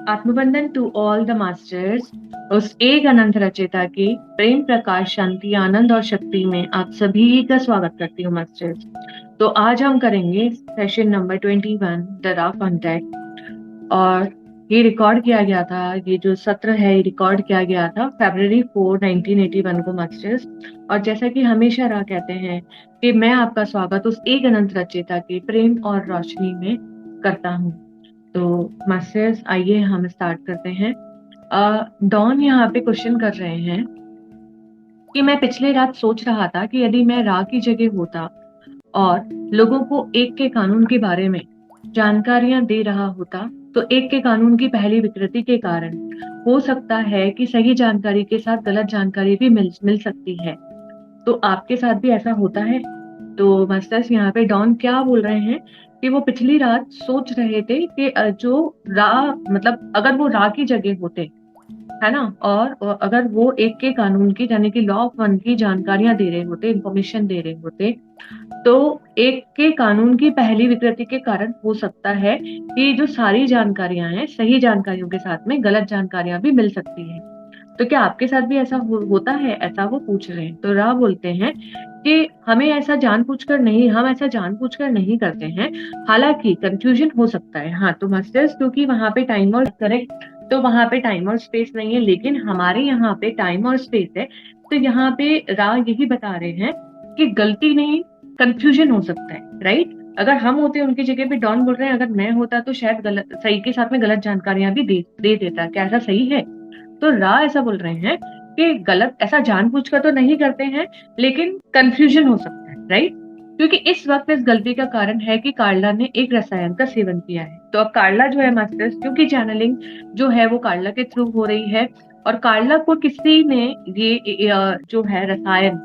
आत्मबंधन to all the masters. उस एक अनंत रचयिता की प्रेम प्रकाश शांति आनंद और शक्ति में आप सभी का स्वागत करती हूँ मास्टर्स। तो आज हम करेंगे session number 21 the raw contact. और ये रिकॉर्ड किया गया था, ये जो सत्र है ये रिकॉर्ड किया गया था February 4, 1981 को मास्टर्स। और जैसा कि हमेशा रॉ कहते हैं कि मैं आपका स्वागत उस एक अनंत रचयिता के प्रेम और रोशनी में करता हूँ। तो मास्टर्स आइए हम स्टार्ट करते हैं। डॉन यहाँ पे क्वेश्चन कर रहे हैं कि मैं पिछले रात सोच रहा था कि यदि मैं रा की जगह होता और लोगों को एक के कानून के बारे में जानकारियां दे रहा होता तो एक के कानून की पहली विकृति के कारण हो सकता है कि सही जानकारी के साथ गलत जानकारी भी मिल सकती है। तो आपके साथ भी ऐसा होता है? तो मास्टर्स यहाँ पे डॉन क्या बोल रहे हैं कि वो पिछली रात सोच रहे थे कि जो रा मतलब अगर वो रा की जगह होते, है ना, और अगर वो एक के कानून की यानी कि लॉ ऑफ वन की जानकारियां दे रहे होते, इंफॉर्मेशन दे रहे होते, तो एक के कानून की पहली विकृति के कारण हो सकता है कि जो सारी जानकारियां हैं सही जानकारियों के साथ में गलत जानकारियां भी मिल सकती हैं। तो क्या आपके साथ भी ऐसा होता है? ऐसा वो पूछ रहे हैं। तो राह बोलते हैं कि हमें ऐसा जानबूझकर नहीं, हम ऐसा जानबूझकर नहीं करते हैं। हालांकि कंफ्यूजन हो सकता है। हाँ, तो मास्टर्स क्योंकि वहां पे टाइम और करेक्ट, तो वहां पे टाइम और स्पेस नहीं है, लेकिन हमारे यहाँ पे टाइम और स्पेस है। तो यहाँ पे राह यही बता रहे हैं कि गलती नहीं, कंफ्यूजन हो सकता है, राइट। अगर हम होते उनकी जगह पे, डॉन बोल रहे हैं अगर मैं होता तो शायद गलत सही के साथ में गलत जानकारियां भी दे देता। क्या ऐसा सही है? तो रा ऐसा बोल रहे हैं कि गलत ऐसा जानबूझकर तो नहीं करते हैं, लेकिन कंफ्यूजन हो सकता है, राइट। क्योंकि इस वक्त इस गलती का कारण है कि कार्ला ने एक रसायन का सेवन किया है। तो अब कार्ला जो है मास्टर्स, क्योंकि चैनलिंग जो है वो कार्ला के थ्रू हो रही है, और कार्ला को किसी ने ये जो है रसायन,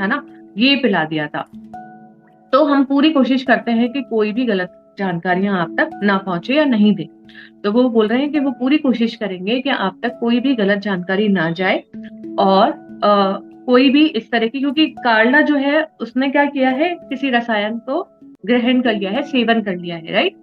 है ना, ये पिला दिया था। तो हम पूरी कोशिश करते हैं कि कोई भी गलत जानकारियां आप तक ना पहुंचे या नहीं दे। तो वो बोल रहे हैं कि वो पूरी कोशिश करेंगे कि आप तक कोई भी गलत जानकारी ना जाए, और कोई भी इस तरह की, क्योंकि कार्ला जो है उसने क्या किया है, किसी रसायन को ग्रहण कर लिया है, सेवन कर लिया है, राइट।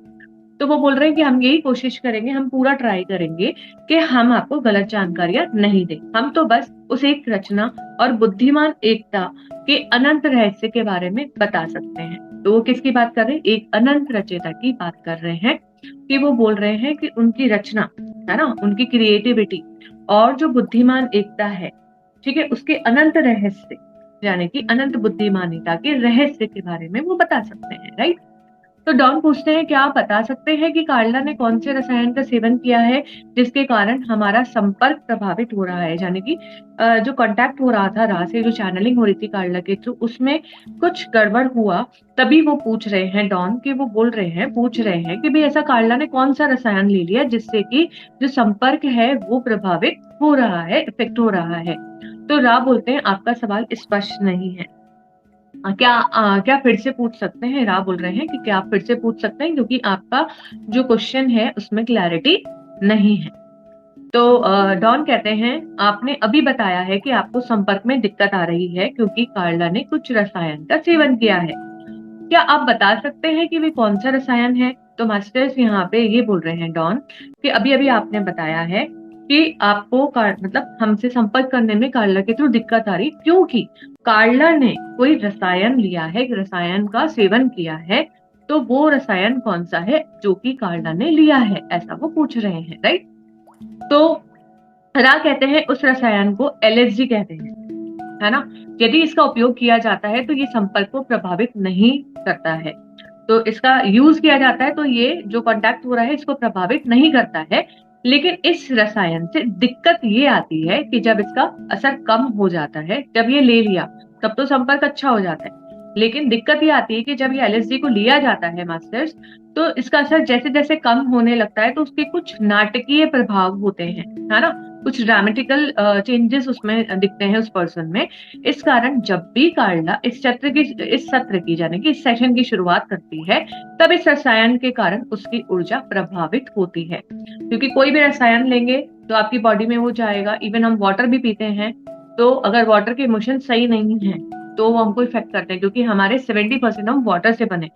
तो वो बोल रहे हैं कि हम यही कोशिश करेंगे, हम पूरा ट्राई करेंगे कि हम आपको गलत जानकारियां नहीं दें। हम तो बस उस एक रचना और बुद्धिमान एकता के अनंत रहस्य के बारे में बता सकते हैं। तो वो किसकी बात कर रहे हैं? एक अनंत रचयिता की बात कर रहे हैं कि वो बोल रहे हैं कि उनकी रचना, है ना, उनकी क्रिएटिविटी और जो बुद्धिमान एकता है, ठीक है, उसके अनंत रहस्य यानी कि अनंत बुद्धिमानिता के रहस्य के बारे में वो बता सकते हैं, राइट। तो डॉन पूछते हैं क्या आप बता सकते हैं कि कार्ला ने कौन से रसायन का सेवन किया है जिसके कारण हमारा संपर्क प्रभावित हो रहा है, यानी कि जो कांटेक्ट हो रहा था रा से, जो चैनलिंग हो रही थी कार्ला के थ्रू, उसमें कुछ गड़बड़ हुआ। तभी वो पूछ रहे हैं डॉन कि वो बोल रहे हैं, पूछ रहे हैं कि भाई ऐसा कार्ला ने कौन सा रसायन ले लिया जिससे कि जो संपर्क है वो प्रभावित हो रहा है, इफेक्ट हो रहा है। तो रा बोलते हैं आपका सवाल स्पष्ट नहीं है। क्या फिर से पूछ सकते हैं? राह बोल रहे हैं कि क्या आप फिर से पूछ सकते हैं, क्योंकि आपका जो क्वेश्चन है उसमें क्लैरिटी नहीं है। तो डॉन कहते हैं आपने अभी बताया है कि आपको संपर्क में दिक्कत आ रही है क्योंकि कार्ला ने कुछ रसायन का सेवन किया है। क्या आप बता सकते हैं कि वे कौन सा रसायन है? तो मास्टर्स यहाँ पे ये बोल रहे हैं डॉन कि अभी अभी आपने बताया है कि आपको मतलब हमसे संपर्क करने में कार्ला के थ्रू दिक्कत आ रही क्योंकि कार्ला ने कोई रसायन लिया है, रसायन का सेवन किया है। तो वो रसायन कौन सा है जो कि कार्ला ने लिया है, ऐसा वो पूछ रहे हैं, राइट। तो रा कहते हैं उस रसायन को एलएसडी कहते हैं, है ना। यदि इसका उपयोग किया जाता है तो ये संपर्क को प्रभावित नहीं करता है। तो इसका यूज किया जाता है तो ये जो कांटेक्ट हो रहा है इसको प्रभावित नहीं करता है। लेकिन इस रसायन से दिक्कत ये आती है कि जब इसका असर कम हो जाता है, जब ये ले लिया तब तो संपर्क अच्छा हो जाता है, लेकिन दिक्कत ये आती है कि जब ये एलएसडी को लिया जाता है मास्टर्स, तो इसका असर जैसे जैसे कम होने लगता है तो उसके कुछ नाटकीय प्रभाव होते हैं, है ना, कुछ ड्रामेटिकल चेंजेस उसमें दिखते हैं उस पर्सन में। इस कारण जब भी कार्ला इस सत्र की यानी कि इस सेशन की शुरुआत करती है, तब इस रसायन के कारण उसकी ऊर्जा प्रभावित होती है। क्योंकि कोई भी रसायन लेंगे तो आपकी बॉडी में वो जाएगा। इवन हम वाटर भी पीते हैं, तो अगर वाटर के इमोशन सही नहीं है तो वो हमको इफेक्ट करते हैं, क्योंकि हमारे 70% हम वाटर से बने।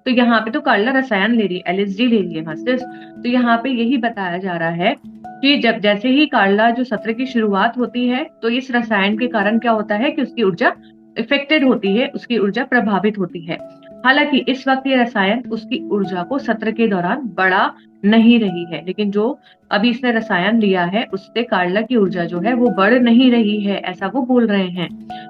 तो यहाँ पे तो कार्ला रसायन ले रही है, एलएसडी ले रही है मास्टर्स। तो यहाँ पे यही बताया जा रहा है कि जब जैसे ही कार्ला जो सत्र की शुरुआत होती है तो इस रसायन के कारण क्या होता है कि उसकी ऊर्जा इफेक्टेड होती है, उसकी ऊर्जा प्रभावित होती है। हालांकि इस वक्त ये रसायन उसकी ऊर्जा को सत्र के दौरान बढ़ा नहीं रही है, लेकिन जो अभी इसने रसायन लिया है उससे कार्ला की ऊर्जा जो है वो बढ़ नहीं रही है, ऐसा वो बोल रहे हैं।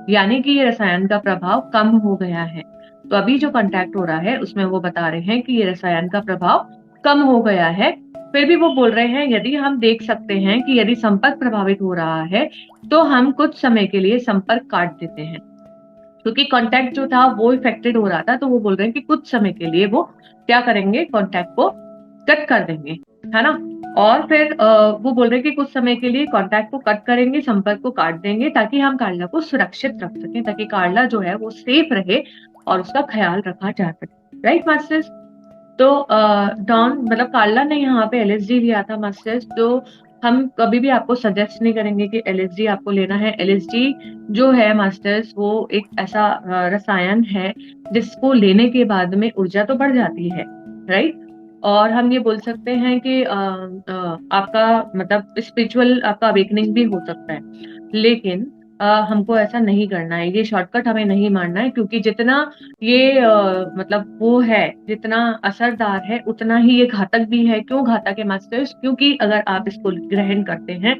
यानी कि ये रसायन का प्रभाव कम हो गया है। तो अभी जो कांटेक्ट हो रहा है उसमें वो बता रहे हैं कि ये रसायन का प्रभाव कम हो गया है। फिर भी वो बोल रहे हैं यदि हम देख सकते हैं कि यदि संपर्क प्रभावित हो रहा है तो हम कुछ समय के लिए संपर्क काट देते हैं, क्योंकि कांटेक्ट जो था वो इफेक्टेड हो रहा था। तो वो बोल रहे हैं कि कुछ समय के लिए वो क्या करेंगे, कांटेक्ट को कट कर देंगे, है ना। और फिर वो बोल रहे हैं कि कुछ समय के लिए कांटेक्ट को कट करेंगे, संपर्क को काट देंगे, ताकि हम कार्ला को सुरक्षित रख सकें, ताकि कार्ला जो है वो सेफ रहे और उसका ख्याल रखा जा सके। Right masters. तो डॉन मतलब कार्ला ने यहाँ पे एलएसडी लिया था मास्टर्स। तो हम कभी भी आपको सजेस्ट नहीं करेंगे कि एलएसडी आपको लेना है। एलएसडी जो है मास्टर्स वो एक ऐसा रसायन है जिसको लेने के बाद में ऊर्जा तो बढ़ जाती है, राइट। और हम ये बोल सकते हैं कि आपका मतलब स्पिरिचुअल आपका अवेकनिंग भी हो सकता है, लेकिन हमको ऐसा नहीं करना है, ये शॉर्टकट हमें नहीं मारना है, क्योंकि जितना ये मतलब वो है, जितना असरदार है उतना ही ये घातक भी है। क्यों घातक है मास्टर्स? क्योंकि अगर आप इसको ग्रहण करते हैं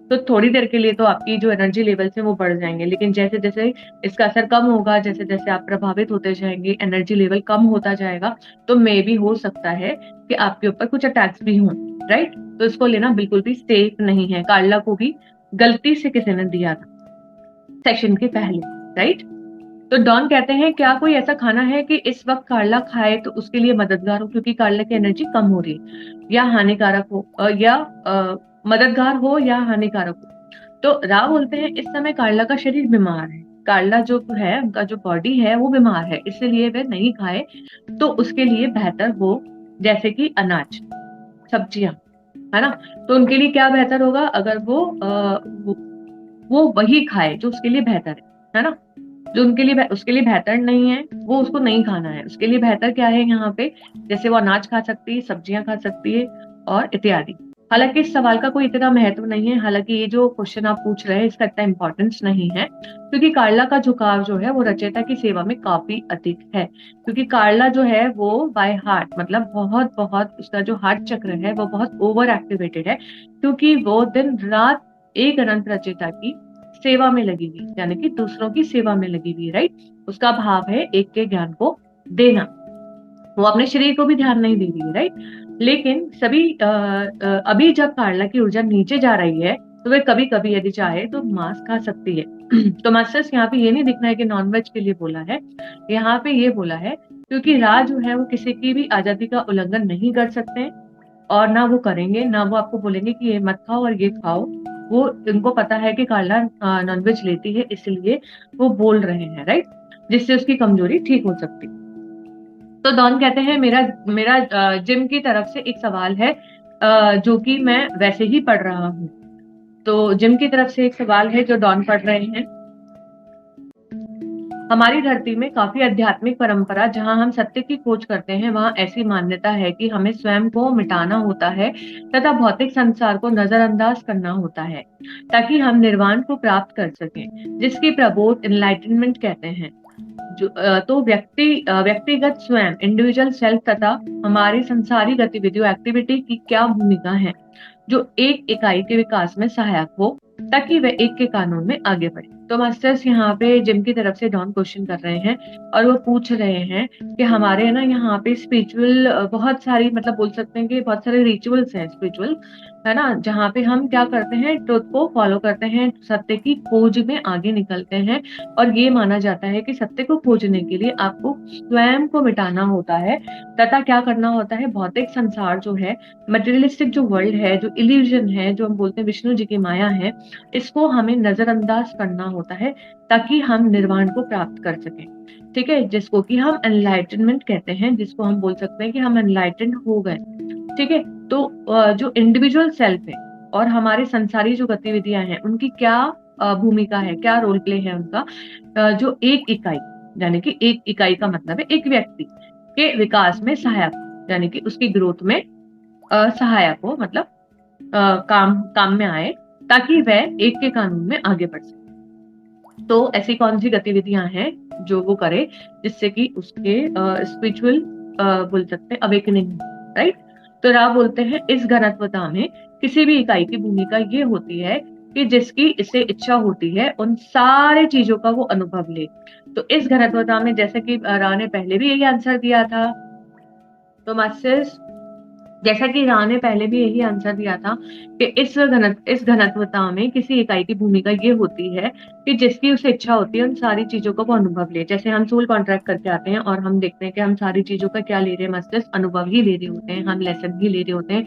तो थोड़ी देर के लिए तो आपकी जो एनर्जी लेवल्स है वो बढ़ जाएंगे, लेकिन जैसे जैसे इसका असर कम होगा, जैसे जैसे आप प्रभावित होते जाएंगे, एनर्जी लेवल कम होता जाएगा, तो मे भी हो सकता है कि आपके ऊपर कुछ अटैक्स भी हों, राइट। तो इसको लेना बिल्कुल भी सेफ नहीं है। कार्ला को भी गलती से किसी ने दिया था सेशन के पहले, राइट। तो डॉन कहते हैं क्या कोई ऐसा खाना है कि इस वक्त कार्ला खाए तो उसके लिए मददगार हो, क्योंकि कार्ला की एनर्जी कम हो रही है, या हानिकारक हो, या मददगार हो या हानिकारक हो। तो राव बोलते हैं इस समय कार्ला का शरीर बीमार है, कार्ला जो है उनका जो बॉडी है वो बीमार है, इसलिए वे नहीं खाए तो उसके लिए बेहतर हो, जैसे कि अनाज, सब्जियां, है ना। तो उनके लिए क्या बेहतर होगा? अगर वो वही खाए जो उसके लिए बेहतर है ना। जो उनके लिए उसके लिए बेहतर नहीं है वो उसको नहीं खाना है। उसके लिए बेहतर क्या है यहाँ पे? जैसे वो अनाज खा सकती है, सब्जियां खा सकती है और इत्यादि। हालांकि इस सवाल का कोई इतना महत्व नहीं है, हालांकि ये जो क्वेश्चन आप पूछ रहे हैं इसका इतना इंपॉर्टेंस नहीं है, क्योंकि कार्ला का झुकाव जो है वो रचयिता की सेवा में काफी अधिक है। क्योंकि कार्ला जो है वो बाय हार्ट मतलब बहुत बहुत उसका जो हार्ट चक्र है वो बहुत ओवर एक्टिवेटेड है, क्योंकि वो दिन रात एक अनंत रचयिता की सेवा में लगी हुई, यानी कि दूसरों की सेवा में लगी हुई, राइट। उसका भाव है एक के ज्ञान को देना, वो अपने शरीर को भी ध्यान नहीं दे रही है, राइट। लेकिन सभी अभी जब कार्ला की ऊर्जा नीचे जा रही है तो वे कभी कभी यदि चाहे तो मांस खा सकती है। तो मास्टर्स यहाँ पे ये नहीं दिखना है कि नॉनवेज के लिए बोला है, यहाँ पे ये बोला है क्योंकि राज जो है वो किसी की भी आजादी का उल्लंघन नहीं कर सकते हैं, और ना वो करेंगे, ना वो आपको बोलेंगे कि ये मत खाओ और ये खाओ। वो उनको पता है कि कार्ला नॉनवेज लेती है, इसलिए वो बोल रहे हैं, राइट, जिससे उसकी कमजोरी ठीक हो सकती। तो डॉन कहते हैं मेरा मेरा जिम की तरफ से एक सवाल है जो कि मैं वैसे ही पढ़ रहा हूँ। तो जिम की तरफ से एक सवाल है जो डॉन पढ़ रहे हैं। हमारी धरती में काफी आध्यात्मिक परंपरा जहां हम सत्य की खोज करते हैं, वहां ऐसी मान्यता है कि हमें स्वयं को मिटाना होता है तथा भौतिक संसार को नजरअंदाज करना होता है, ताकि हम निर्वाण को प्राप्त कर सकें, जिसकी प्रबोध एनलाइटनमेंट कहते हैं। तो व्यक्तिगत स्वयं इंडिविजुअल सेल्फ तथा हमारी संसारी गतिविधियों एक्टिविटी की क्या भूमिका है जो एक इकाई के विकास में सहायक हो, ताकि वह एक के कानून में आगे बढ़े। तो मास्टर्स यहाँ पे जिम की तरफ से डॉन क्वेश्चन कर रहे हैं और वो पूछ रहे हैं कि हमारे ना यहाँ पे स्पिरिचुअल बहुत सारी मतलब बोल सकते हैं कि बहुत सारे रिचुअल्स हैं स्पिरिचुअल, है ना, जहाँ पे हम क्या करते हैं, ट्रुथ को फॉलो करते हैं, सत्य की खोज में आगे निकलते हैं। और ये माना जाता है कि सत्य को खोजने के लिए आपको स्वयं को मिटाना होता है तथा क्या करना होता है, भौतिक संसार जो है, मटेरियलिस्टिक जो वर्ल्ड है, जो इल्यूजन है, जो हम बोलते हैं विष्णु जी की माया है, इसको हमें नजरअंदाज करना होता है ताकि हम निर्वाण को प्राप्त कर सकें। ठीक है, जिसको कि हम एनलाइटनमेंट कहते हैं, जिसको हम बोल सकते हैं कि हम एनलाइटेंड हो गए। ठीक है, तो जो इंडिविजुअल सेल्फ है और हमारे संसारी जो गतिविधियां हैं उनकी क्या भूमिका है, क्या रोल प्ले है उनका, जो एक इकाई, यानी कि एक इकाई का मतलब है एक व्यक्ति, के विकास में सहायक, यानी कि उसकी ग्रोथ में सहायक हो, मतलब काम में आए, ताकि वह एक के कानून में आगे बढ़ सके। तो ऐसी कौन सी गतिविधियां हैं जो वो करे जिससे कि उसके स्पिरिचुअल बोल सकते हैं अवेकनिंग, राइट। तो राव बोलते हैं इस घनत्वता में किसी भी इकाई की भूमिका ये होती है कि जिसकी इसे इच्छा होती है उन सारे चीजों का वो अनुभव ले। तो इस घनत्वता में, जैसे कि रा ने पहले भी यही आंसर दिया था, तो मास्टर्स जैसा कि राह ने पहले भी यही आंसर दिया था कि इस घनत्वता में किसी इकाई की भूमिका ये होती है कि जिसकी उसे इच्छा होती है उन सारी चीजों का वो अनुभव ले। जैसे हम सोल कॉन्ट्रैक्ट करके आते हैं और हम देखते हैं कि हम सारी चीजों का क्या ले रहे हैं, मास्टर्स अनुभव ही ले रहे होते हैं, हम लेसन ही ले रहे होते हैं।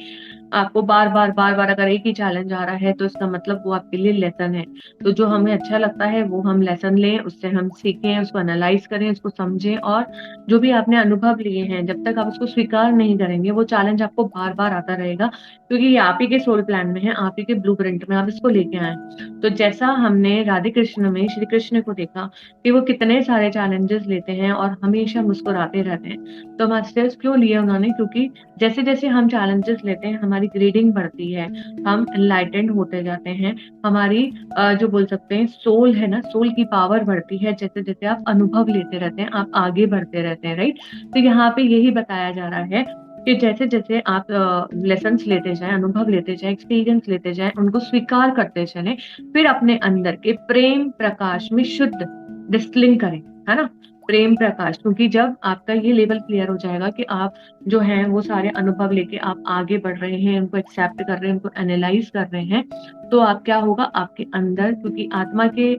आपको बार बार अगर एक ही चैलेंज आ रहा है तो इसका मतलब वो आपके लिए लेसन है। तो जो हमें अच्छा लगता है वो हम लेसन लें, उससे हम सीखें, उसको एनालाइज करें, उसको समझें, और जो भी आपने अनुभव लिए हैं जब तक आप उसको स्वीकार नहीं करेंगे वो चैलेंज आपको बार बार आता रहेगा, क्योंकि ये आप ही के सोल प्लान में है, आप ही के ब्लूप्रिंट में आप इसको लेके आए। तो जैसा हमने राधे कृष्ण में श्री कृष्ण को देखा कि वो कितने सारे चैलेंजेस लेते हैं और हमेशा मुस्कुराते रहते हैं, तो मास्टर्स क्यों लिए उन्होंने, क्योंकि जैसे जैसे हम चैलेंजेस लेते हैं हमारी ग्रेडिंग बढ़ती है, हम एनलाइटेंड होते जाते हैं, हमारी जो बोल सकते हैं सोल है ना, सोल की पावर बढ़ती है, जैसे जैसे आप अनुभव लेते रहते हैं आप आगे बढ़ते रहते हैं, राइट। तो यहाँ पे यही बताया जा रहा है कि जैसे जैसे आप लेसन्स लेते जाएं, अनुभव लेते जाएं, एक्सपीरियंस लेते जाएं, उनको स्वीकार करते चलें, फिर अपने अंदर के प्रेम प्रकाश में शुद्ध डिस्टिलिंग करें, है ना, प्रेम प्रकाश। क्योंकि जब आपका ये लेवल क्लियर हो जाएगा कि आप जो है वो सारे अनुभव लेके आप आगे बढ़ रहे हैं, उनको एक्सेप्ट कर रहे हैं, उनको एनालाइज कर रहे हैं, तो आप क्या होगा आपके अंदर, क्योंकि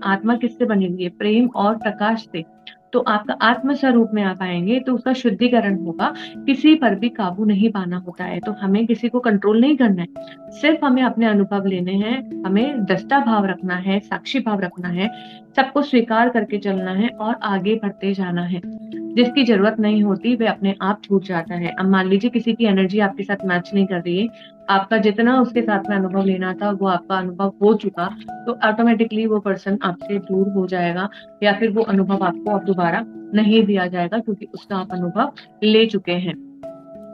आत्मा किससे बनी हुई है, प्रेम और प्रकाश से, तो आपका आत्म स्वरूप में आप आएंगे तो उसका शुद्धिकरण होगा। किसी पर भी काबू नहीं पाना होता है, तो हमें किसी को कंट्रोल नहीं करना है, सिर्फ हमें अपने अनुभव लेने हैं, हमें दृष्टा भाव रखना है, साक्षी भाव रखना है, सबको स्वीकार करके चलना है और आगे बढ़ते जाना है। जिसकी जरूरत नहीं होती वे अपने आप छूट जाता है। अब मान लीजिए किसी की एनर्जी आपके साथ मैच नहीं कर रही है, आपका जितना उसके साथ में अनुभव लेना था वो आपका अनुभव हो चुका, तो ऑटोमेटिकली वो पर्सन आपसे दूर हो जाएगा, या फिर वो अनुभव आपको अब दोबारा नहीं दिया जाएगा, क्योंकि उसका आप अनुभव ले चुके हैं।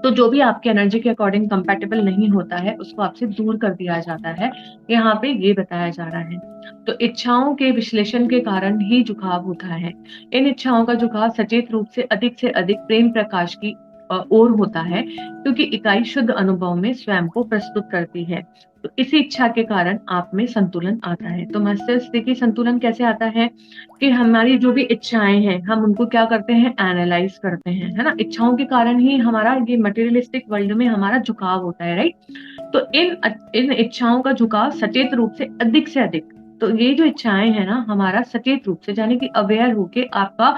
तो जो भी आपके एनर्जी के अकॉर्डिंग कंपैटिबल नहीं होता है उसको आपसे दूर कर दिया जाता है, यहाँ पे ये बताया जा रहा है। तो इच्छाओं के विश्लेषण के कारण ही झुकाव होता है। इन इच्छाओं का झुकाव सचेत रूप से अधिक प्रेम प्रकाश की ओर होता है, क्योंकि इकाई शुद्ध अनुभव में स्वयं को प्रस्तुत करती है। तो इसी इच्छा के कारण आप में संतुलन आता है। तो मास्टर्स देखिए संतुलन कैसे आता है कि हमारी जो भी इच्छाएं हैं हम उनको क्या करते हैं, एनालाइज करते हैं, है ना। इच्छाओं के कारण ही हमारा ये मटेरियलिस्टिक वर्ल्ड में हमारा झुकाव होता है, राइट। तो इन इच्छाओं का झुकाव सचेत रूप से अधिक, तो ये जो इच्छाएं हैं ना हमारा सचेत रूप से यानी कि अवेयर होके आपका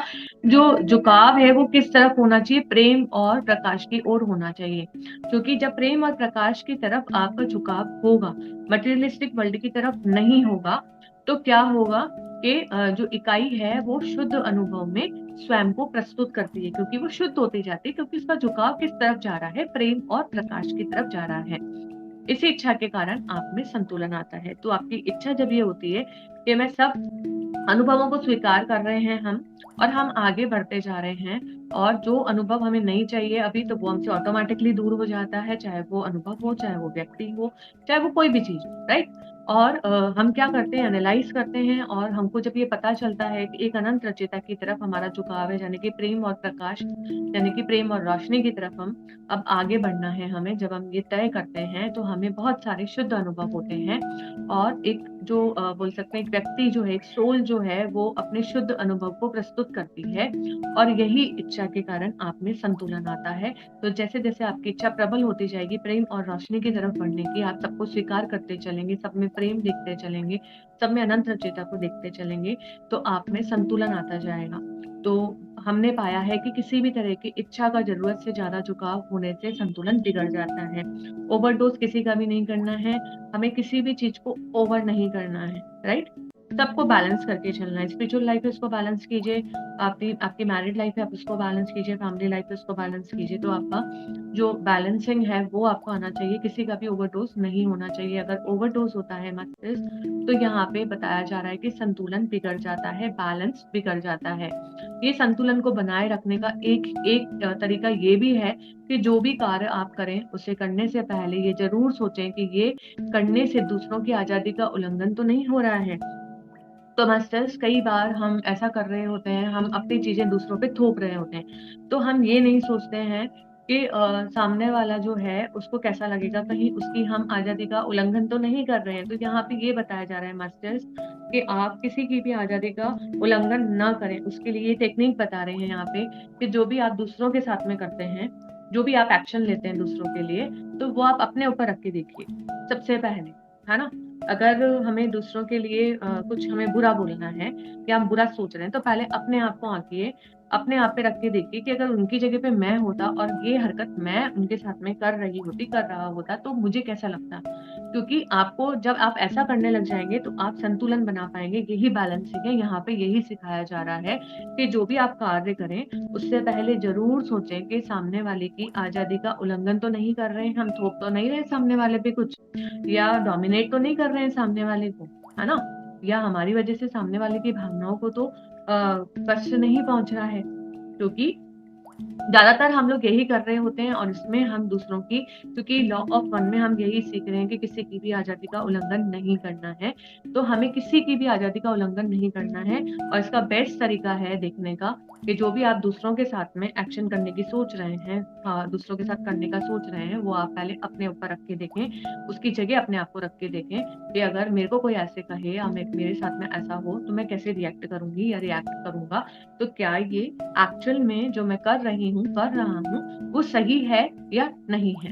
जो झुकाव है वो किस तरफ होना चाहिए, प्रेम और प्रकाश की ओर होना चाहिए। क्योंकि जब प्रेम और प्रकाश की तरफ आपका झुकाव होगा, मटेरियलिस्टिक वर्ल्ड की तरफ नहीं होगा, तो क्या होगा कि जो इकाई है वो शुद्ध अनुभव में स्वयं को प्रस्तुत करती है, क्योंकि वो शुद्ध होती जाती है, क्योंकि उसका झुकाव किस तरफ जा रहा है, प्रेम और प्रकाश की तरफ जा रहा है। इसी इच्छा के कारण आप में संतुलन आता है। तो आपकी इच्छा जब ये होती है कि मैं सब अनुभवों को स्वीकार कर रहे हैं हम, और हम आगे बढ़ते जा रहे हैं, और जो अनुभव हमें नहीं चाहिए अभी तो वो हमसे ऑटोमेटिकली दूर हो जाता है, चाहे वो अनुभव हो, चाहे वो व्यक्ति हो, चाहे वो कोई भी चीज हो, राइट। और हम क्या करते हैं, एनालाइज करते हैं, और हमको जब ये पता चलता है कि एक अनंत रचयिता की तरफ हमारा झुकाव है, यानी कि प्रेम और प्रकाश, यानी कि प्रेम और रोशनी की तरफ हम अब आगे बढ़ना है हमें, जब हम ये तय करते हैं तो हमें बहुत सारे शुद्ध अनुभव होते हैं। और एक जो बोल सकते हैं एक व्यक्ति जो है, एक सोल जो है वो अपने शुद्ध अनुभव को प्रस्तुत करती है, और यही इच्छा के कारण आप में संतुलन आता है। तो जैसे जैसे आपकी इच्छा प्रबल होती जाएगी प्रेम और रोशनी की तरफ बढ़ने की, आप सबको स्वीकार करते चलेंगे, सब में प्रेम देखते चलेंगे, सब में अनंत रचयिता को देखते चलेंगे, तो आप में संतुलन आता जाएगा। तो हमने पाया है कि किसी भी तरह की इच्छा का जरूरत से ज्यादा झुकाव होने से संतुलन बिगड़ जाता है। ओवरडोज किसी का भी नहीं करना है, हमें किसी भी चीज को ओवर नहीं करना है, राइट। सबको बैलेंस करके चलना है। स्पिरिचुअल लाइफ है उसको बैलेंस कीजिए, आपकी आपकी मैरिड लाइफ है आप उसको बैलेंस कीजिए, फैमिली लाइफ है उसको बैलेंस कीजिए। तो आपका जो बैलेंसिंग है वो आपको आना चाहिए, किसी का भी ओवरडोज नहीं होना चाहिए। अगर ओवरडोज होता है मस्तिष्क, तो यहाँ पे बताया जा रहा है कि संतुलन बिगड़ जाता है, बैलेंस बिगड़ जाता है। ये संतुलन को बनाए रखने का एक एक तरीका ये भी है कि जो भी कार्य आप करें उसे करने से पहले ये जरूर सोचें कि ये करने से दूसरों की आजादी का उल्लंघन तो नहीं हो रहा है। तो मास्टर्स कई बार हम ऐसा कर रहे होते हैं, हम अपनी चीजें दूसरों पे थोप रहे होते हैं, तो हम ये नहीं सोचते हैं कि सामने वाला जो है उसको कैसा लगेगा, कहीं उसकी हम आजादी का उल्लंघन तो नहीं कर रहे हैं। तो यहाँ पे ये बताया जा रहा है मास्टर्स कि आप किसी की भी आजादी का उल्लंघन ना करें, उसके लिए टेक्निक बता रहे हैं यहाँ पे कि जो भी आप दूसरों के साथ में करते हैं, जो भी आप एक्शन लेते हैं दूसरों के लिए, तो वो आप अपने ऊपर रख के देखिए सबसे पहले, है ना। अगर हमें दूसरों के लिए कुछ हमें बुरा बोलना है या हम बुरा सोच रहे हैं, तो पहले अपने आप को आंकिए, अपने आप पे रख के देखिए कि अगर उनकी जगह पे मैं होता और ये हरकत मैं उनके साथ में कर रही होती, कर रहा होता, तो मुझे कैसा लगता। क्योंकि आपको जब आप ऐसा करने लग जाएंगे तो आप संतुलन बना पाएंगे। यही बैलेंसिंग है, यहाँ पे यही सिखाया जा रहा है कि जो भी आप कार्य करें उससे पहले जरूर सोचें कि सामने वाले की आजादी का उल्लंघन तो नहीं कर रहे हैं, हम थोप तो नहीं रहे सामने वाले पे कुछ, या डोमिनेट तो नहीं कर रहे हैं सामने वाले को, है ना, या हमारी वजह से सामने वाले की भावनाओं को तो कष्ट नहीं पहुंच रहा है। क्योंकि ज्यादातर हम लोग यही कर रहे होते हैं और इसमें हम दूसरों की, क्योंकि लॉ ऑफ वन में हम यही सीख रहे हैं कि किसी की भी आजादी का उल्लंघन नहीं करना है, तो हमें किसी की भी आजादी का उल्लंघन नहीं करना है। और इसका बेस्ट तरीका है देखने का कि जो भी आप दूसरों के साथ में एक्शन करने की सोच रहे हैं, हाँ, दूसरों के साथ करने का सोच रहे हैं, वो आप पहले अपने ऊपर रख के देखें, उसकी जगह अपने आप को रख के देखें कि अगर मेरे को कोई ऐसे कहे या मेरे साथ में ऐसा हो तो मैं कैसे रिएक्ट करूंगी या रिएक्ट करूंगा। तो क्या ये एक्चुअल में जो मैं कर रहा हूँ वो सही है या नहीं है।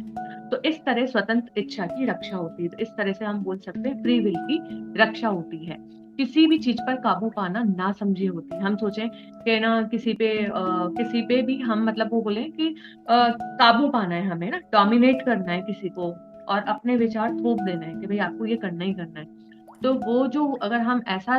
तो इस तरह स्वतंत्र इच्छा की रक्षा होती है। तो इस तरह से हम बोल सकते हैं फ्री विल की रक्षा होती है। किसी भी चीज पर काबू पाना ना समझे होती है। हम सोचें कि ना किसी पे भी हम मतलब वो बोले कि काबू पाना है, हमें ना डोमिनेट करना है किसी को और अपने विचार थोप देना है कि भाई आपको ये करना ही करना है। तो वो जो अगर हम ऐसा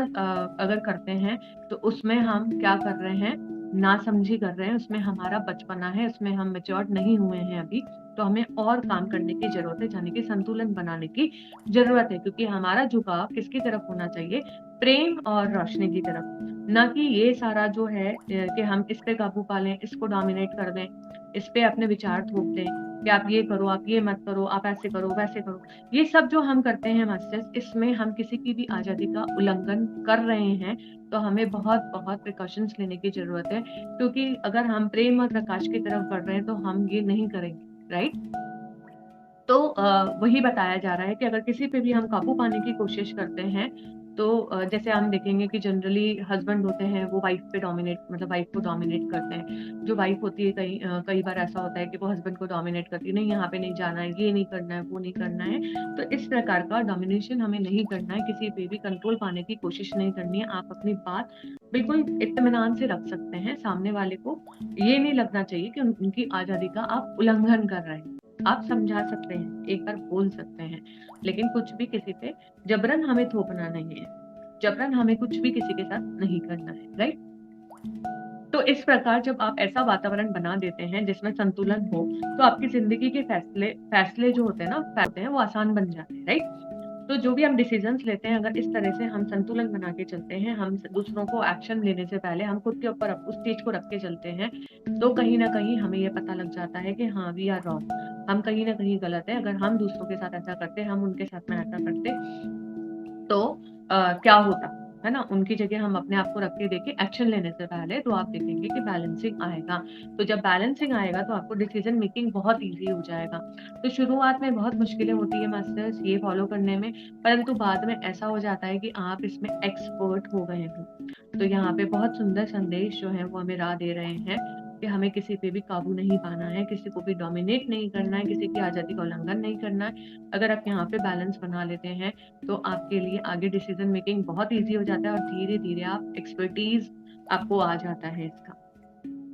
अगर करते हैं तो उसमें हम क्या कर रहे हैं, ना समझी कर रहे हैं, उसमें हमारा बचपना है, उसमें हम मेच्योर्ड नहीं हुए हैं अभी। तो हमें और काम करने की जरूरत है, यानी कि संतुलन बनाने की जरूरत है। क्योंकि हमारा झुकाव किसकी तरफ होना चाहिए, प्रेम और रोशनी की तरफ, ना कि ये सारा जो है कि हम इस पे काबू पा लें, इसको डोमिनेट कर दें, इस पे अपने विचार थोप दें कि आप ये करो, आप ये मत करो, आप ऐसे करो, वैसे करो। ये सब जो हम करते हैं मास्टर्स, इसमें हम किसी की भी आजादी का उल्लंघन कर रहे हैं। तो हमें बहुत बहुत प्रिकॉशंस लेने की जरूरत है, क्योंकि अगर हम प्रेम और प्रकाश की तरफ बढ़ रहे हैं तो हम ये नहीं करेंगे, राइट। तो वही बताया जा रहा है कि अगर किसी पे भी हम काबू पाने की कोशिश करते हैं, तो जैसे हम देखेंगे कि जनरली हस्बैंड होते हैं वो वाइफ पे डोमिनेट, मतलब वाइफ को डोमिनेट करते हैं। जो वाइफ होती है कई बार ऐसा होता है कि वो हस्बैंड को डोमिनेट करती है, नहीं यहाँ पे नहीं जाना है, ये नहीं करना है, वो नहीं करना है। तो इस प्रकार का डोमिनेशन हमें नहीं करना है, किसी पे भी कंट्रोल पाने की कोशिश नहीं करनी है। आप अपनी बात बिल्कुल इत्मीनान से रख सकते हैं, सामने वाले को ये नहीं लगना चाहिए कि उनकी आजादी का आप उल्लंघन कर रहे हैं। आप समझा सकते हैं, एक बार बोल सकते हैं, लेकिन कुछ भी किसी पे जबरन हमें थोपना नहीं है, जबरन हमें कुछ भी किसी के साथ नहीं करना है, राइट। तो इस प्रकार जब आप ऐसा वातावरण बना देते हैं जिसमें संतुलन हो, तो आपकी जिंदगी के फैसले फैसले जो होते हैं ना, होते हैं वो आसान बन जाते हैं, राइट। तो जो भी हम डिसीजंस लेते हैं, अगर इस तरह से हम संतुलन बना के चलते हैं, हम दूसरों को एक्शन लेने से पहले हम खुद के ऊपर उस चीज को रख के चलते हैं, तो कहीं ना कहीं हमें ये पता लग जाता है कि हाँ वी आर रॉन्ग, हम कहीं ना कहीं गलत है। अगर हम दूसरों के साथ ऐसा करते, हम उनके साथ में ऐसा करते, तो क्या होता, है ना। उनकी जगह हम अपने आप को रख के देखें एक्शन लेने से पहले, तो आप देखेंगे कि बैलेंसिंग आएगा। तो जब बैलेंसिंग आएगा तो आपको डिसीजन मेकिंग बहुत इजी हो जाएगा। तो शुरुआत में बहुत मुश्किलें होती है मास्टर्स ये फॉलो करने में, परंतु बाद में ऐसा हो जाता है कि आप इसमें एक्सपर्ट हो गए हो। तो यहाँ पे बहुत सुंदर संदेश जो है वो हमें राह दे रहे हैं कि हमें किसी पे भी काबू नहीं पाना है, किसी को भी डोमिनेट नहीं करना है, किसी की आजादी का उल्लंघन नहीं करना है। अगर आप यहाँ पे बैलेंस बना लेते हैं तो आपके लिए आगे डिसीजन मेकिंग बहुत इजी हो जाता है और धीरे धीरे आप एक्सपर्टीज आपको आ जाता है इसका।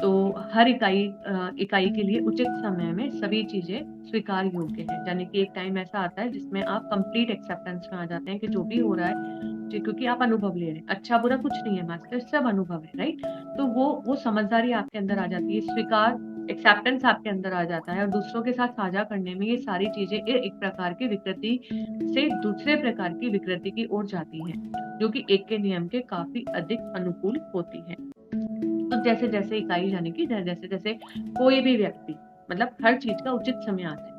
तो हर इकाई के लिए उचित समय में सभी चीजें स्वीकार योग्य है, यानी कि एक टाइम ऐसा आता है जिसमें आप कंप्लीट एक्सेप्टेंस में आ जाते हैं कि जो भी हो रहा है क्योंकि आप अनुभव ले रहे हैं, अच्छा बुरा कुछ नहीं है मास्टर, सब अनुभव है, राइट। तो वो समझदारी आपके अंदर आ जाती है, स्वीकार, एक्सेप्टेंस आपके अंदर आ जाता है, और दूसरों के साथ साझा करने में ये सारी चीजें एक प्रकार की विकृति से दूसरे प्रकार की विकृति की ओर जाती है, जो कि एक के नियम के काफी अधिक अनुकूल होती है। तो जैसे जैसे इकाई यानी कि जैसे जैसे कोई भी व्यक्ति, मतलब हर चीज का उचित समय आता है,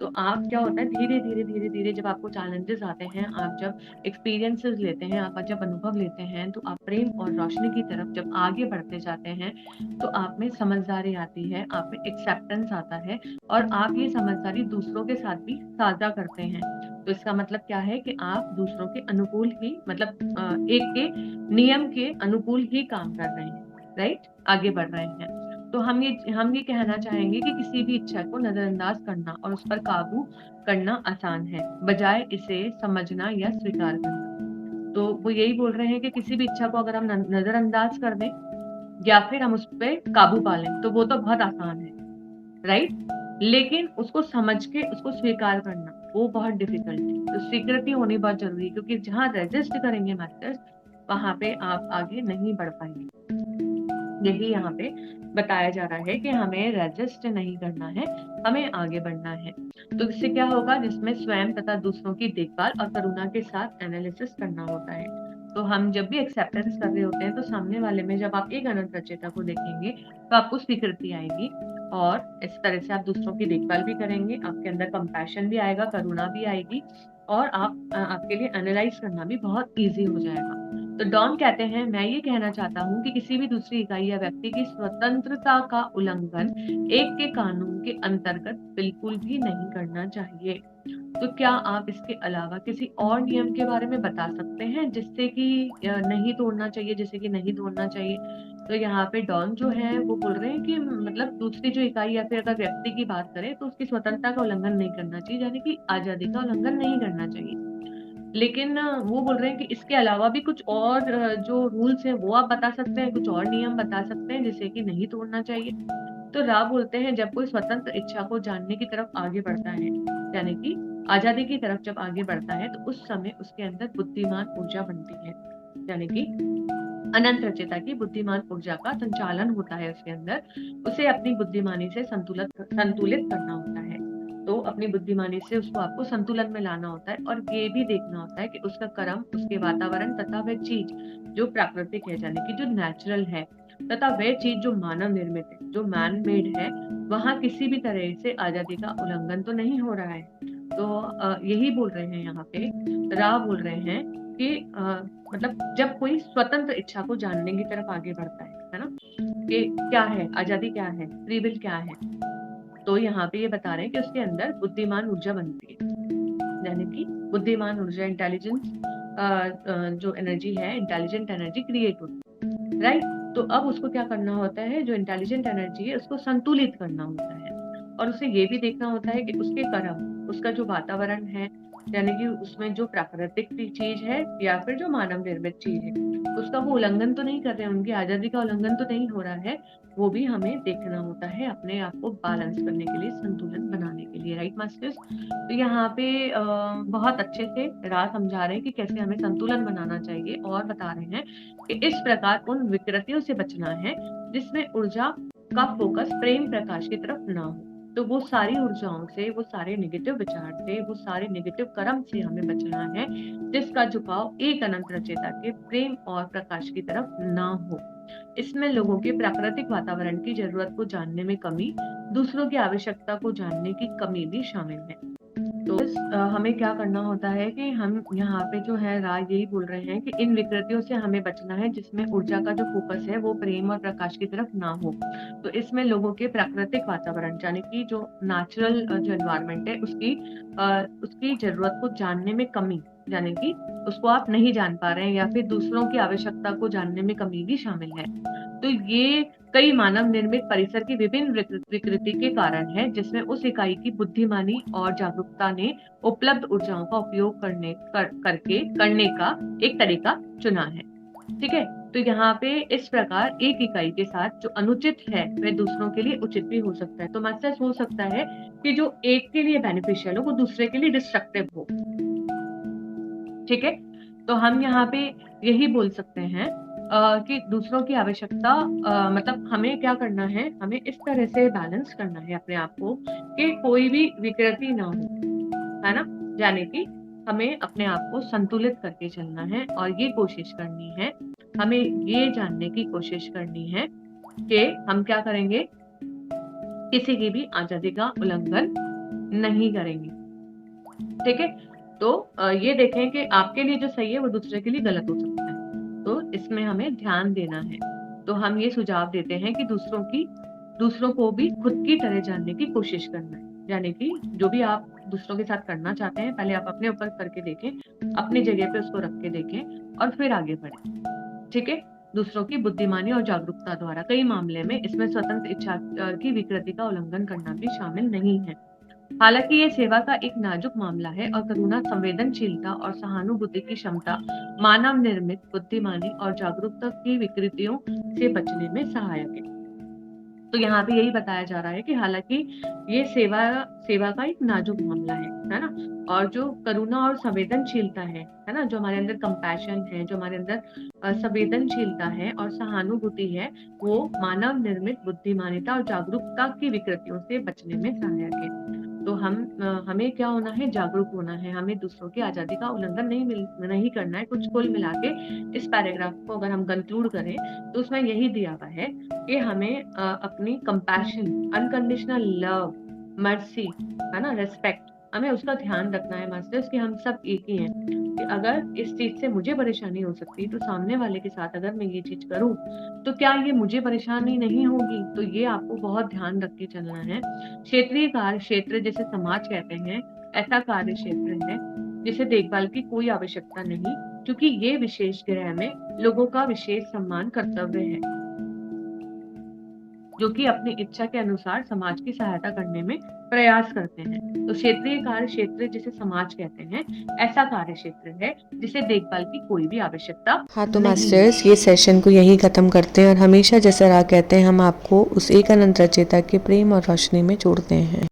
तो आप क्या होता है, धीरे धीरे धीरे धीरे जब आपको चैलेंजेस आते हैं, आप जब एक्सपीरियंसेस लेते हैं, आप जब अनुभव लेते हैं, तो आप प्रेम और रोशनी की तरफ जब आगे बढ़ते जाते हैं, तो आप में समझदारी आती है, आप में एक्सेप्टेंस आता है, और आप ये समझदारी दूसरों के साथ भी साझा करते हैं। तो इसका मतलब क्या है कि आप दूसरों के अनुकूल ही, मतलब एक के नियम के अनुकूल ही काम कर रहे हैं, राइट, आगे बढ़ रहे हैं। तो हम ये कहना चाहेंगे कि किसी भी इच्छा को नजरअंदाज करना और उस पर काबू करना आसान है, बजाय इसे समझना या स्वीकार करना। तो वो यही बोल रहे हैं कि किसी भी इच्छा को अगर हम नजरअंदाज कर दें या फिर हम उस पर काबू पा लें, तो वो तो बहुत आसान है, राइट। लेकिन उसको समझ के उसको स्वीकार करना वो बहुत डिफिकल्ट है। तो स्वीकृति होनी बहुत जरूरी है, क्योंकि जहां रेजिस्ट करेंगे मास्टर्स, वहां पे आप आगे नहीं बढ़ पाएंगे। यही यहाँ पे बताया जा रहा है कि हमें रेजिस्ट नहीं करना है, हमें आगे बढ़ना है। तो इससे क्या होगा, जिसमें स्वयं तथा दूसरों की देखभाल और करुणा के साथ एनालिसिस करना होता है। तो हम जब भी एक्सेप्टेंस कर रहे होते हैं, तो सामने वाले में जब आप एक अनंत रचयिता को देखेंगे, तो आपको स्वीकृति आएगी, और इस तरह से आप दूसरों की देखभाल भी करेंगे, आपके अंदर कंपैशन भी आएगा, करुणा भी आएगी, और आपके लिए एनालाइज करना भी बहुत ईजी हो जाएगा। तो डॉन कहते हैं, मैं ये कहना चाहता हूँ कि किसी भी दूसरी इकाई या व्यक्ति की स्वतंत्रता का उल्लंघन एक के कानून के अंतर्गत बिल्कुल भी नहीं करना चाहिए। तो क्या आप इसके अलावा किसी और नियम के बारे में बता सकते हैं जिससे कि नहीं तोड़ना चाहिए, जैसे कि नहीं तोड़ना चाहिए? तो यहाँ पे डॉन जो है वो बोल रहे हैं कि मतलब दूसरी जो इकाई या फिर अगर व्यक्ति की बात करें, तो उसकी स्वतंत्रता का उल्लंघन नहीं करना चाहिए, यानी कि आजादी का उल्लंघन नहीं करना चाहिए। लेकिन वो बोल रहे हैं कि इसके अलावा भी कुछ और जो रूल्स हैं वो आप बता सकते हैं, कुछ और नियम बता सकते हैं जिसे कि नहीं तोड़ना चाहिए। तो राव बोलते हैं, जब कोई स्वतंत्र इच्छा को जानने की तरफ आगे बढ़ता है, यानी कि आजादी की तरफ जब आगे बढ़ता है, तो उस समय उसके अंदर बुद्धिमान ऊर्जा बनती है, यानी कि अनंत रचयिता की बुद्धिमान ऊर्जा का संचालन होता है उसके अंदर। उसे अपनी बुद्धिमानी से संतुलित करना होता है। तो अपनी बुद्धिमानी से उसको आपको संतुलन में लाना होता है, और ये भी देखना होता है कि उसका कर्म, उसके वातावरण तथा वह चीज जो प्राकृतिक है, यानी कि जो नेचुरल है, तथा वह चीज जो मानव निर्मित है, जो मैन मेड है, वहां किसी भी तरह से आजादी का उल्लंघन तो नहीं हो रहा है। तो यही बोल रहे हैं यहाँ पे, राव बोल रहे हैं कि मतलब जब कोई स्वतंत्र इच्छा को जानने की तरफ आगे बढ़ता है ना, कि क्या है आजादी, क्या है फ्री विल, क्या है, तो यहाँ पे ये बता रहे हैं कि उसके अंदर बुद्धिमान ऊर्जा बनती है, यानी कि बुद्धिमान ऊर्जा, इंटेलिजेंस, जो एनर्जी है, इंटेलिजेंट एनर्जी क्रिएट होती है, राइट। तो अब उसको क्या करना होता है, जो इंटेलिजेंट एनर्जी है उसको संतुलित करना होता है, और उसे ये भी देखना होता है कि उसके कर्म, उसका जो वातावरण है, यानी कि उसमें जो प्राकृतिक चीज है या फिर जो मानव निर्मित चीज है, उसका वो उल्लंघन तो नहीं कर रहे हैं, उनकी आजादी का उल्लंघन तो नहीं हो रहा है। वो भी हमें देखना होता है, अपने आप को बैलेंस करने के लिए, संतुलन बनाने के लिए, राइट मास्टर्स। तो यहाँ पे बहुत अच्छे से राह समझा रहे हैं कि कैसे हमें संतुलन बनाना चाहिए, और बता रहे हैं कि इस प्रकार उन विकृतियों से बचना है जिसमें ऊर्जा का फोकस प्रेम प्रकाश की तरफ ना हो। तो वो सारी ऊर्जाओं से, वो सारे नेगेटिव विचार से, वो सारे नेगेटिव कर्म से हमें बचना है, जिसका झुकाव एक अनंत रचयिता के प्रेम और प्रकाश की तरफ ना हो। इसमें लोगों के प्राकृतिक वातावरण की जरूरत को जानने में कमी, दूसरों की आवश्यकता को जानने की कमी भी शामिल है। तो हमें क्या करना होता है कि हम यहाँ पे जो है राय यही बोल रहे हैं कि इन विकृतियों से हमें बचना है जिसमें ऊर्जा का जो फोकस है वो प्रेम और प्रकाश की तरफ ना हो। तो इसमें लोगों के प्राकृतिक वातावरण, यानी कि जो नेचुरल जो एनवायरनमेंट है, उसकी जरूरत को जानने में कमी, यानी कि उसको आप नहीं जान पा रहे हैं, या फिर दूसरों की आवश्यकता को जानने में कमी भी शामिल है। तो ये कई मानव निर्मित परिसर की विभिन्न विकृति के कारण है, जिसमें उस इकाई की बुद्धिमानी और जागरूकता ने उपलब्ध ऊर्जाओं का उपयोग करने का एक तरीका चुना है। ठीक है। तो यहाँ पे इस प्रकार एक इकाई के साथ जो अनुचित है वह दूसरों के लिए उचित भी हो सकता है। तो मतलब हो सकता है कि जो एक के लिए बेनिफिशियल हो वो दूसरे के लिए डिस्ट्रक्टिव हो। ठीक है। तो हम यहाँ पे यही बोल सकते हैं कि दूसरों की आवश्यकता मतलब हमें क्या करना है, हमें इस तरह से बैलेंस करना है अपने आप को कि कोई भी विकृति ना हो, है ना? यानी कि हमें अपने आप को संतुलित करके चलना है और ये कोशिश करनी है, हमें ये जानने की कोशिश करनी है कि हम क्या करेंगे, किसी की भी आज़ादी का उल्लंघन नहीं करेंगे। ठीक है? तो ये देखें कि आपके लिए जो सही है वो दूसरे के लिए गलत हो सकता है। तो इसमें हमें ध्यान देना है। तो हम ये सुझाव देते हैं कि दूसरों को भी खुद की तरह जानने की कोशिश करना है। यानी कि जो भी आप दूसरों के साथ करना चाहते हैं, पहले आप अपने ऊपर करके देखें, अपनी जगह पे उसको रख के देखें और फिर आगे बढ़ें। ठीक है? दूसरों की बुद्धिमानी और जागरूकता द्वारा कई मामले में इसमें स्वतंत्र इच्छा की विकृति का उल्लंघन करना भी शामिल नहीं है। हालांकि ये सेवा का एक नाजुक मामला है और करुणा, संवेदनशीलता और सहानुभूति की क्षमता मानव निर्मित बुद्धिमानी और जागरूकता की विकृतियों से बचने में सहायक है। तो यहाँ पे यही बताया जा रहा है कि हालांकि ये सेवा का एक नाजुक मामला है ना? और जो करुणा और संवेदनशीलता है ना? जो हमारे अंदर कंपैशन है, जो हमारे अंदर संवेदनशीलता है और सहानुभूति है, वो मानव निर्मित बुद्धिमानिता और जागरूकता की विकृतियों से बचने में सहायक है। तो हमें क्या होना है, जागरूक होना है, हमें दूसरों की आज़ादी का उल्लंघन नहीं करना है। कुल मिला के इस पैराग्राफ को अगर हम कंक्लूड करें तो उसमें यही दिया हुआ है कि हमें अपनी कंपैशन, अनकंडीशनल लव, मर्सी, है ना, रिस्पेक्ट, हमें उसका ध्यान रखना है मास्टर्स कि हम सब एक ही हैं। कि अगर इस चीज़ से मुझे परेशानी हो सकती है तो सामने वाले के साथ अगर मैं ये चीज़ करूँ तो क्या ये मुझे परेशानी नहीं होगी? तो ये आपको बहुत ध्यान रख के चलना है। क्षेत्रीय कार्य क्षेत्र जिसे समाज कहते हैं, ऐसा कार्य क्षेत्र है जिसे देखभाल की कोई आवश्यकता नहीं, क्योंकि ये विशेष ग्रह में लोगों का विशेष सम्मान कर्तव्य है, जो कि अपनी इच्छा के अनुसार समाज की सहायता करने में प्रयास करते हैं। तो क्षेत्रीय कार्य क्षेत्र जिसे समाज कहते हैं, ऐसा कार्य क्षेत्र है जिसे देखभाल की कोई भी आवश्यकता हाँ तो नहीं है। मास्टर्स ये सेशन को यहीं ख़त्म करते हैं और हमेशा जैसा राह कहते हैं हम आपको उस एक अनंत रचयिता के प्रेम और रोशनी में जोड़ते हैं।